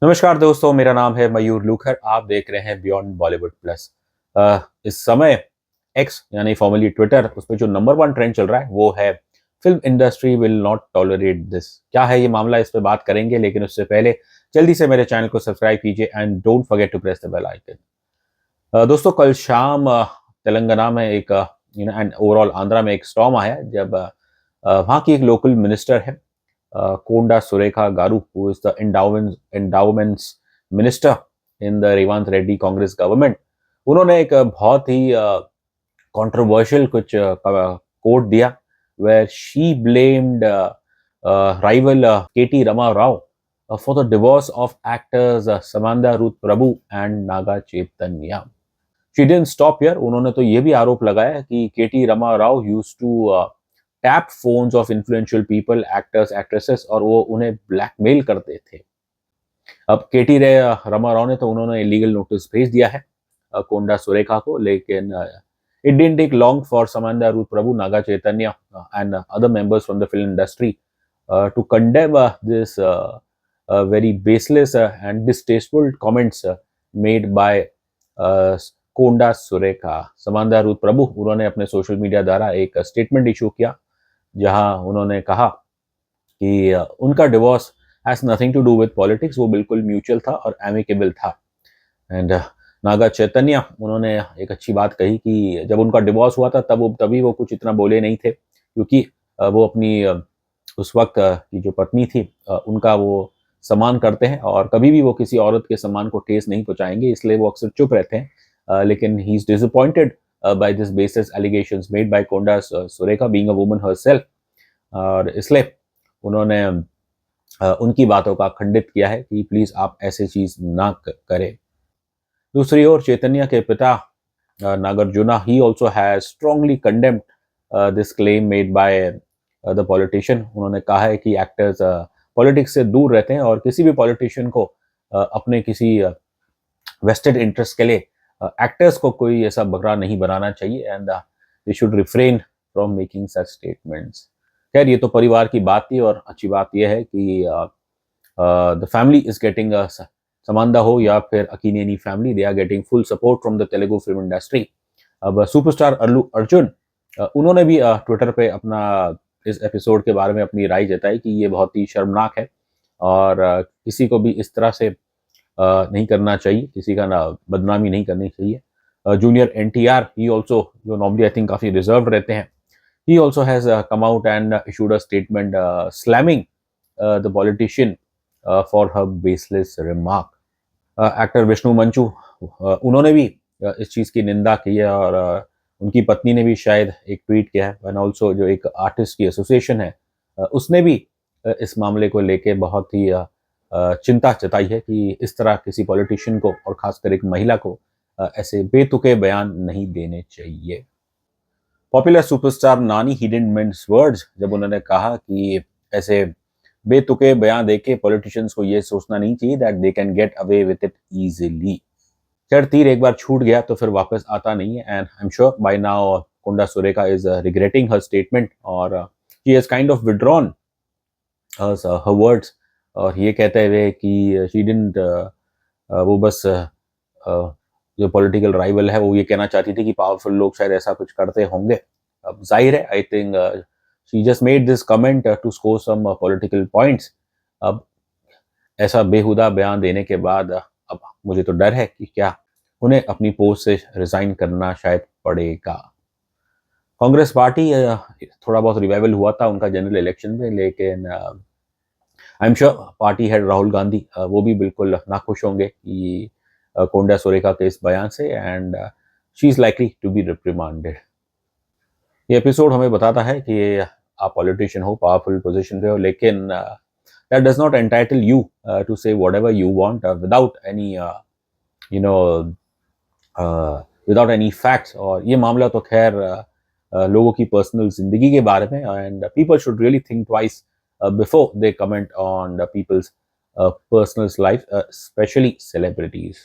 नमस्कार दोस्तों, मेरा नाम है मयूर लूखर। आप देख रहे हैं बियॉन्ड बॉलीवुड प्लस। इस समय एक्स यानी फॉर्मली ट्विटर, उस पे जो नंबर वन ट्रेंड चल रहा है वो है film industry will not tolerate this. क्या है ये मामला, इस पे बात करेंगे, लेकिन उससे पहले जल्दी से मेरे चैनल को सब्सक्राइब कीजिए and don't forget to press the bell icon. दोस्तों, कल शाम तेलंगाना में एक एंड ओवरऑल आंध्रा में एक स्टॉर्म आया जब वहाँ की एक लोकल मिनिस्टर है, Konda Surekha garu, who is the endowments minister in the Revanth Reddy Congress government. उन्होंने एक बहुत ही कंट्रोवर्शियल कुछ कोट दिया, where she blamed rival KT Rama Rao for the divorce of actors Samantha Ruth Prabhu and Naga Chaitanya. She didn't stop here. उन्होंने तो ये भी आरोप लगाया कि KT Rama Rao used to tap phones of influential people, actors, actresses, और वो उन्हें ब्लैकमेल करते थे। अब केटी रे रमा राव ने तो उन्होंने इलीगल नोटिस भेज दिया है कोंडा सुरेखा को, लेकिन it didn't take long for Samantha Ruth Prabhu, Naga Chaitanya and other members from the film industry to condemn this very baseless and distasteful comments made by Konda Surekha. Samantha Ruth Prabhu, उन्होंने अपने सोशल मीडिया द्वारा एक स्टेटमेंट इशू किया जहां उन्होंने कहा कि उनका divorce has nothing to do with politics, वो बिल्कुल म्यूचुअल था और एमिकेबल था। एंड नागा चैतन्य, उन्होंने एक अच्छी बात कही कि जब उनका डिवोर्स हुआ था तभी वो कुछ इतना बोले नहीं थे, क्योंकि वो अपनी उस वक्त की जो पत्नी थी उनका वो सम्मान करते हैं और कभी भी वो किसी औरत के सम्मान को ठेस नहीं पहुंचाएंगे, इसलिए वो अक्सर चुप रहते हैं। लेकिन he is disappointed by this basis allegations made by Konda Surekha being a woman herself, और इसलिए उन्होंने उनकी बातों का खंडित किया है कि प्लीज आप ऐसी चीज ना करें। दूसरी ओर चैतन्य के पिता Nagarjuna, he also has strongly condemned this claim made by the politician. उन्होंने कहा है कि एक्टर्स पॉलिटिक्स से दूर रहते हैं और किसी भी पॉलिटिशियन को अपने किसी वेस्टेड इंटरेस्ट के लिए एक्टर्स को कोई ऐसा बकरा नहीं बनाना चाहिए and they should refrain from making such statements. खैर, ये तो परिवार की बात थी, और अच्छी बात यह है कि the family is getting, Samantha हो या फिर Akkineni family, they are getting full support from the Telugu film industry. अब सुपरस्टार अल्लू अर्जुन, उन्होंने भी ट्विटर पे अपना इस एपिसोड के बारे में अपनी राय जताई कि ये बहुत ही शर्मनाक है और किसी को भी इस तरह से नहीं करना चाहिए, किसी का ना बदनामी नहीं करनी चाहिए। जूनियर NTR, ही ऑल्सो, जो नॉर्मली आई थिंक काफ़ी रिजर्व रहते हैं, he also has come out and issued a statement slamming the politician for her baseless remark. Actor Vishnu मंचू, उन्होंने भी इस चीज़ की निंदा की है और उनकी पत्नी ने भी शायद एक ट्वीट किया है, एंड ऑल्सो जो एक आर्टिस्ट की एसोसिएशन है उसने भी इस मामले को लेके बहुत ही चिंता जताई है कि इस तरह किसी पॉलिटिशियन को और खासकर एक महिला को ऐसे बेतुके बयान नहीं देने चाहिए। पॉपुलर सुपरस्टार नानी, ही डिडंट मिन्स वर्ड्स, जब उन्होंने कहा कि ऐसे बेतुके बयान देके पॉलिटिशियंस को ये सोचना नहीं चाहिए that they can get away with it easily. खैर, तीर एक बार छूट गया तो फिर वापस आता नहीं है, and I am sure by now Konda Surekha is regretting her statement, और she has kind of withdrawn her words, और ये कहते हुए कि शी डिडंट, वो बस जो पॉलिटिकल राइवल है वो ये कहना चाहती थी कि पावरफुल लोग शायद ऐसा कुछ करते होंगे। अब जाहिर है, I think she just made this comment to score some political points. अब ऐसा बेहुदा बयान देने के बाद अब मुझे तो डर है कि क्या उन्हें अपनी पोस्ट से रिजाइन करना शायद पड़ेगा। कांग्रेस पार्टी थोड़ा बहुत रिवाइवल हुआ था उनका जनरल इलेक्शन में, लेकिन आई am sure party head Rahul Gandhi, वो भी बिल्कुल नाखुश होंगे कि कोंडा सुरेखा के इस बयान से, and she is likely to be reprimanded. ये एपिसोड हमें बताता है कि आप पॉलिटिशियन हो, पावरफुल पोजीशन पे हो, लेकिन that does not entitle you to say whatever you want without any you know without any facts। और ये मामला तो खैर लोगों की पर्सनल जिंदगी के बारे में, and people should really think twice before they comment on the people's personal life, especially celebrities।